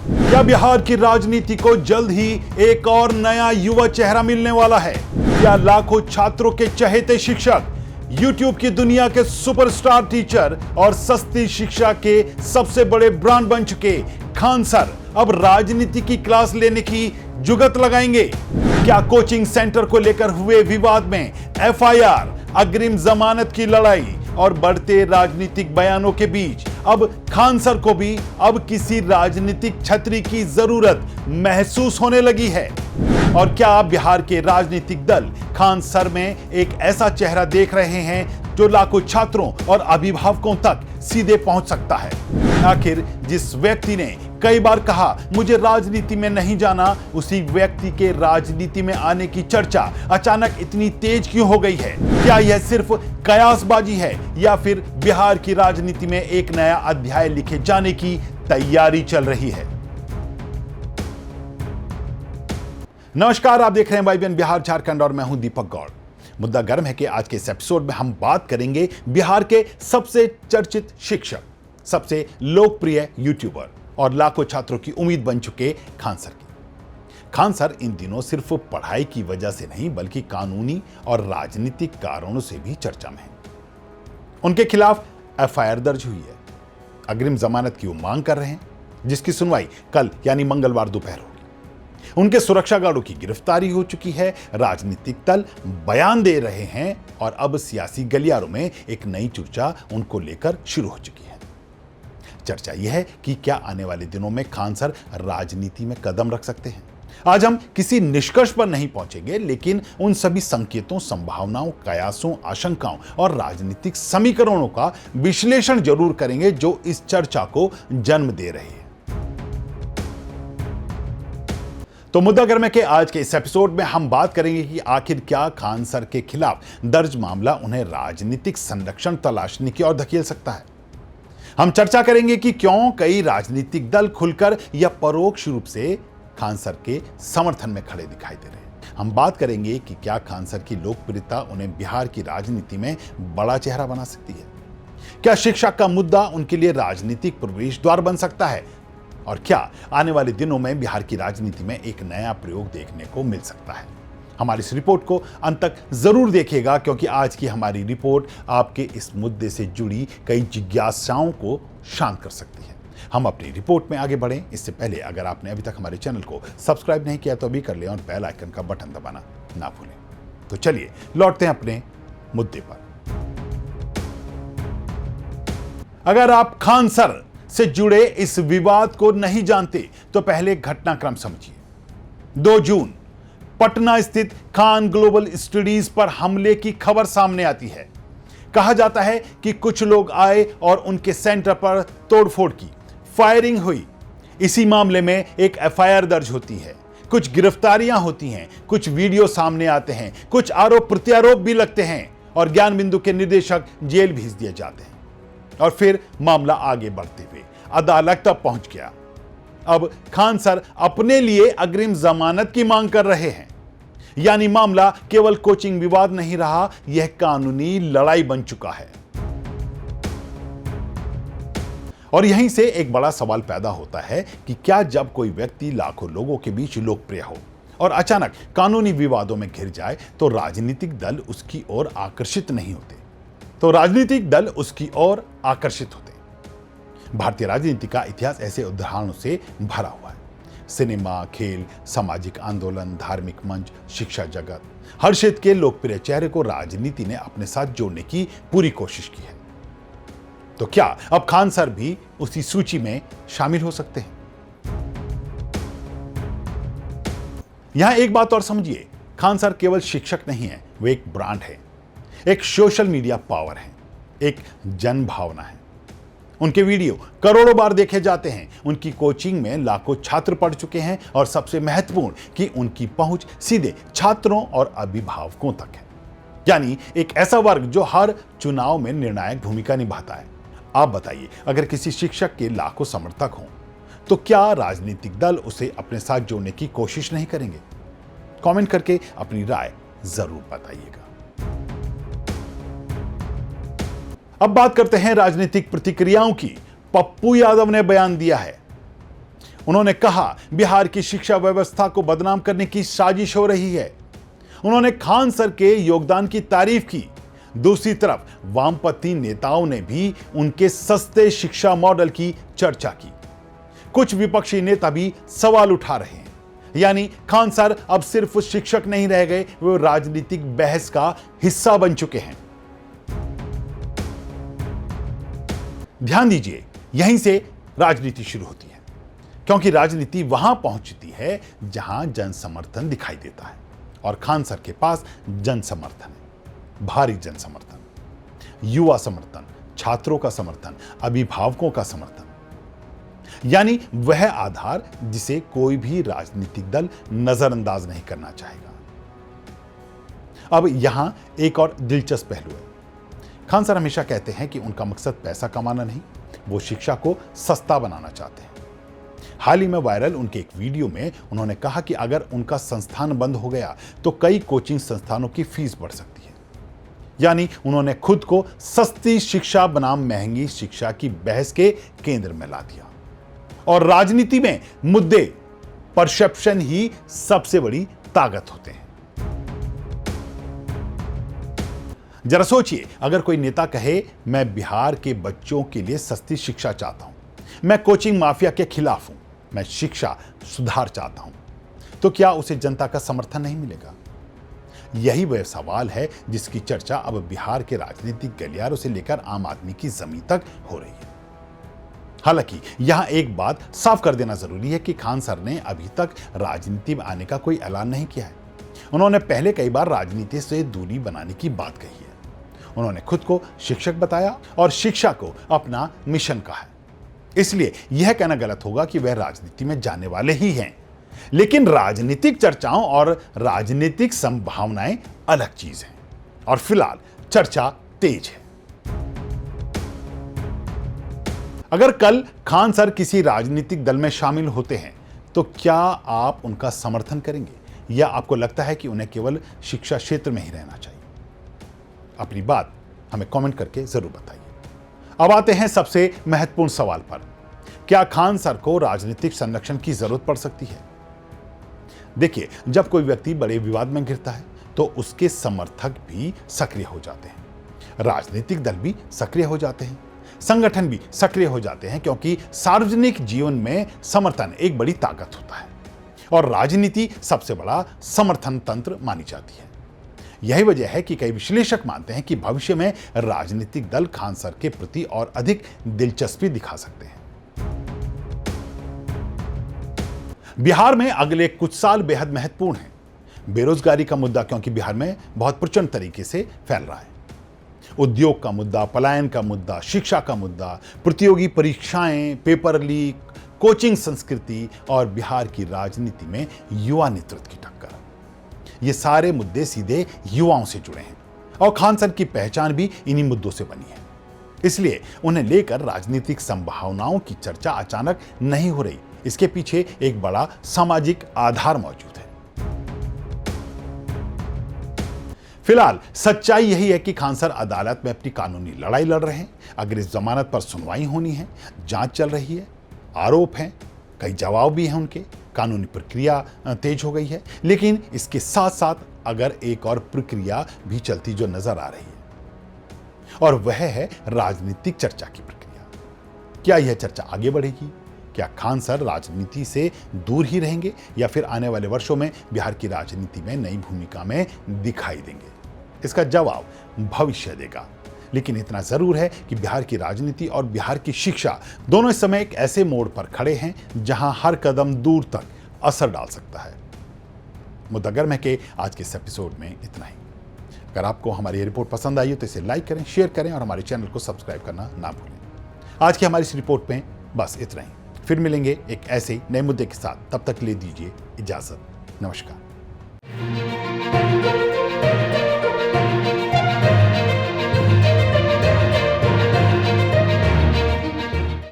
क्या बिहार की राजनीति को जल्द ही एक और नया युवा चेहरा मिलने वाला है? क्या लाखों छात्रों के चहेते शिक्षक, YouTube की दुनिया के सुपरस्टार टीचर और सस्ती शिक्षा के सबसे बड़े ब्रांड बन चुके खान सर अब राजनीति की क्लास लेने की जुगत लगाएंगे? क्या कोचिंग सेंटर को लेकर हुए विवाद में FIR, अग्रिम जमानत की लड़ाई और बढ़ते राजनीतिक बयानों के बीच अब खान सर को भी अब किसी राजनीतिक छतरी की जरूरत महसूस होने लगी है? और क्या बिहार के राजनीतिक दल खान सर में एक ऐसा चेहरा देख रहे हैं जो लाखों छात्रों और अभिभावकों तक सीधे पहुंच सकता है? आखिर जिस व्यक्ति ने कई बार कहा मुझे राजनीति में नहीं जाना, उसी व्यक्ति के राजनीति में आने की चर्चा अचानक इतनी तेज क्यों हो गई है? क्या यह सिर्फ कयासबाजी है या फिर बिहार की राजनीति में एक नया अध्याय लिखे जाने की तैयारी चल रही है? नमस्कार, आप देख रहे हैं YBN बिहार झारखंड और मैं हूं दीपक गौड़। मुद्दा गर्म है कि आज के इस एपिसोड में हम बात करेंगे बिहार के सबसे चर्चित शिक्षक, सबसे लोकप्रिय यूट्यूबर और लाखों छात्रों की उम्मीद बन चुके खान सर की। खान सर इन दिनों सिर्फ पढ़ाई की वजह से नहीं बल्कि कानूनी और राजनीतिक कारणों से भी चर्चा में हैं। उनके खिलाफ FIR दर्ज हुई है। अग्रिम जमानत की वो मांग कर रहे हैं, जिसकी सुनवाई कल यानी मंगलवार दोपहर होगी। उनके सुरक्षा गार्डों की गिरफ्तारी हो चुकी है, राजनीतिक दल बयान दे रहे हैं और अब सियासी गलियारों में एक नई चर्चा उनको लेकर शुरू हो चुकी है। चर्चा यह है कि क्या आने वाले दिनों में खान सर राजनीति में कदम रख सकते हैं। आज हम किसी निष्कर्ष पर नहीं पहुंचेंगे, लेकिन उन सभी संकेतों, संभावनाओं, कयासों, आशंकाओं और राजनीतिक समीकरणों का विश्लेषण जरूर करेंगे जो इस चर्चा को जन्म दे रहे हैं। तो मुद्दा गर्म है कि आज के इस एपिसोड में हम बात करेंगे कि आखिर क्या खान सर के खिलाफ दर्ज मामला उन्हें राजनीतिक संरक्षण तलाशने की ओर धकेल सकता है। हम चर्चा करेंगे कि क्यों कई राजनीतिक दल खुलकर या परोक्ष रूप से खान सर के समर्थन में खड़े दिखाई दे रहे हैं। हम बात करेंगे कि क्या खान सर की लोकप्रियता उन्हें बिहार की राजनीति में बड़ा चेहरा बना सकती है। क्या शिक्षा का मुद्दा उनके लिए राजनीतिक प्रवेश द्वार बन सकता है, और क्या आने वाले दिनों में बिहार की राजनीति में एक नया प्रयोग देखने को मिल सकता है। हमारी इस रिपोर्ट को अंत तक जरूर देखिएगा, क्योंकि आज की हमारी रिपोर्ट आपके इस मुद्दे से जुड़ी कई जिज्ञासाओं को शांत कर सकती है। हम अपनी रिपोर्ट में आगे बढ़ें इससे pहले अगर आपने अभी तक हमारे चैनल को सब्सक्राइब नहीं किया तो अभी कर लें और बेल आइकन का बटन दबाना ना भूलें। तो चलिए लौटते हैं अपने मुद्दे पर। अगर आप खान सर से जुड़े इस विवाद को नहीं जानते तो पहले घटनाक्रम समझिए। 2 जून पटना स्थित खान ग्लोबल स्टडीज पर हमले की खबर सामने आती है। कहा जाता है कि कुछ लोग आए और उनके सेंटर पर तोड़फोड़ की, फायरिंग हुई। इसी मामले में एक FIR दर्ज होती है, कुछ गिरफ्तारियां होती हैं, कुछ वीडियो सामने आते हैं, कुछ आरोप प्रत्यारोप भी लगते हैं और ज्ञान बिंदु के निदेशक जेल भेज दिए जाते हैं। और फिर मामला आगे बढ़ते हुए अदालत तक पहुंच गया। अब खान सर अपने लिए अग्रिम जमानत की मांग कर रहे हैं, यानी मामला केवल कोचिंग विवाद नहीं रहा, यह कानूनी लड़ाई बन चुका है। और यहीं से एक बड़ा सवाल पैदा होता है कि क्या जब कोई व्यक्ति लाखों लोगों के बीच लोकप्रिय हो और अचानक कानूनी विवादों में घिर जाए तो राजनीतिक दल उसकी ओर आकर्षित नहीं होते, भारतीय राजनीति का इतिहास ऐसे उदाहरणों से भरा हुआ है। सिनेमा, खेल, सामाजिक आंदोलन, धार्मिक मंच, शिक्षा जगत, हर क्षेत्र के लोकप्रिय चेहरे को राजनीति ने अपने साथ जोड़ने की पूरी कोशिश की है। तो क्या अब खान सर भी उसी सूची में शामिल हो सकते हैं? यहां एक बात और समझिए, खान सर केवल शिक्षक नहीं है, वे एक ब्रांड है, एक सोशल मीडिया पावर है, एक जन भावना है। उनके वीडियो करोड़ों बार देखे जाते हैं, उनकी कोचिंग में लाखों छात्र पढ़ चुके हैं और सबसे महत्वपूर्ण कि उनकी पहुंच सीधे छात्रों और अभिभावकों तक है, यानी एक ऐसा वर्ग जो हर चुनाव में निर्णायक भूमिका निभाता है। आप बताइए, अगर किसी शिक्षक के लाखों समर्थक हों तो क्या राजनीतिक दल उसे अपने साथ जोड़ने की कोशिश नहीं करेंगे? कमेंट करके अपनी राय जरूर बताइएगा। अब बात करते हैं राजनीतिक प्रतिक्रियाओं की। पप्पू यादव ने बयान दिया है। उन्होंने कहा बिहार की शिक्षा व्यवस्था को बदनाम करने की साजिश हो रही है। उन्होंने खान सर के योगदान की तारीफ की। दूसरी तरफ वामपंथी नेताओं ने भी उनके सस्ते शिक्षा मॉडल की चर्चा की। कुछ विपक्षी नेता भी सवाल उठा रहे हैं, यानी खान सर अब सिर्फ शिक्षक नहीं रह गए, वो राजनीतिक बहस का हिस्सा बन चुके हैं। ध्यान दीजिए, यहीं से राजनीति शुरू होती है, क्योंकि राजनीति वहां पहुंचती है जहां जन समर्थन दिखाई देता है, और खान सर के पास जन समर्थन है, भारी जन समर्थन, युवा समर्थन, छात्रों का समर्थन, अभिभावकों का समर्थन, यानी वह आधार जिसे कोई भी राजनीतिक दल नजरअंदाज नहीं करना चाहेगा। अब यहां एक और दिलचस्प पहलू है। खान सर हमेशा कहते हैं कि उनका मकसद पैसा कमाना नहीं, वो शिक्षा को सस्ता बनाना चाहते हैं। हाल ही में वायरल उनके एक वीडियो में उन्होंने कहा कि अगर उनका संस्थान बंद हो गया तो कई कोचिंग संस्थानों की फीस बढ़ सकती है। यानी उन्होंने खुद को सस्ती शिक्षा बनाम महंगी शिक्षा की बहस के केंद्र में ला दिया। और राजनीति में मुद्दे परसेप्शन ही सबसे बड़ी ताकत होते हैं। जरा सोचिए, अगर कोई नेता कहे मैं बिहार के बच्चों के लिए सस्ती शिक्षा चाहता हूं, मैं कोचिंग माफिया के खिलाफ हूं, मैं शिक्षा सुधार चाहता हूं, तो क्या उसे जनता का समर्थन नहीं मिलेगा? यही वह सवाल है जिसकी चर्चा अब बिहार के राजनीतिक गलियारों से लेकर आम आदमी की जमीन तक हो रही है। हालांकि यहां एक बात साफ कर देना जरूरी है कि खान सर ने अभी तक राजनीति में आने का कोई ऐलान नहीं किया है। उन्होंने पहले कई बार राजनीति से दूरी बनाने की बात कही है। उन्होंने खुद को शिक्षक बताया और शिक्षा को अपना मिशन कहा है। इसलिए यह कहना गलत होगा कि वह राजनीति में जाने वाले ही हैं। लेकिन राजनीतिक चर्चाओं और राजनीतिक संभावनाएं अलग चीज हैं, और फिलहाल चर्चा तेज है। अगर कल खान सर किसी राजनीतिक दल में शामिल होते हैं तो क्या आप उनका समर्थन करेंगे, या आपको लगता है कि उन्हें केवल शिक्षा क्षेत्र में ही रहना चाहिए? अपनी बात हमें कमेंट करके जरूर बताइए। अब आते हैं सबसे महत्वपूर्ण सवाल पर, क्या खान सर को राजनीतिक संरक्षण की जरूरत पड़ सकती है? देखिए, जब कोई व्यक्ति बड़े विवाद में घिरता है तो उसके समर्थक भी सक्रिय हो जाते हैं, राजनीतिक दल भी सक्रिय हो जाते हैं, संगठन भी सक्रिय हो जाते हैं, क्योंकि सार्वजनिक जीवन में समर्थन एक बड़ी ताकत होता है और राजनीति सबसे बड़ा समर्थन तंत्र मानी जाती है। यही वजह है कि कई विश्लेषक मानते हैं कि भविष्य में राजनीतिक दल खान सर के प्रति और अधिक दिलचस्पी दिखा सकते हैं। बिहार में अगले कुछ साल बेहद महत्वपूर्ण हैं। बेरोजगारी का मुद्दा, क्योंकि बिहार में बहुत प्रचंड तरीके से फैल रहा है। उद्योग का मुद्दा, पलायन का मुद्दा, शिक्षा का मुद्दा, प्रतियोगी परीक्षाएं, पेपर लीक, कोचिंग संस्कृति और बिहार की राजनीति में युवा नेतृत्व की टक्कर, ये सारे मुद्दे सीधे युवाओं से जुड़े हैं और खान सर की पहचान भी इन्हीं मुद्दों से बनी है। इसलिए उन्हें लेकर राजनीतिक संभावनाओं की चर्चा अचानक नहीं हो रही, इसके पीछे एक बड़ा सामाजिक आधार मौजूद है। फिलहाल सच्चाई यही है कि खान सर अदालत में अपनी कानूनी लड़ाई लड़ रहे हैं। अगर इस जमानत पर सुनवाई होनी है, जांच चल रही है, आरोप हैं, कई जवाब भी हैं उनके, कानूनी प्रक्रिया तेज हो गई है। लेकिन इसके साथ साथ अगर एक और प्रक्रिया भी चलती जो नजर आ रही है, और वह है राजनीतिक चर्चा की प्रक्रिया। क्या यह चर्चा आगे बढ़ेगी? क्या खान सर राजनीति से दूर ही रहेंगे, या फिर आने वाले वर्षों में बिहार की राजनीति में नई भूमिका में दिखाई देंगे? इसका जवाब भविष्य देगा। लेकिन इतना जरूर है कि बिहार की राजनीति और बिहार की शिक्षा दोनों इस समय एक ऐसे मोड़ पर खड़े हैं जहां हर कदम दूर तक असर डाल सकता है। मुद्दा गर्म है कि आज के इस एपिसोड में इतना ही। अगर आपको हमारी ये रिपोर्ट पसंद आई हो तो इसे लाइक करें, शेयर करें और हमारे चैनल को सब्सक्राइब करना ना भूलें। आज की हमारी इस रिपोर्ट में बस इतना ही। फिर मिलेंगे एक ऐसे नए मुद्दे के साथ, तब तक ले दीजिए इजाजत। नमस्कार।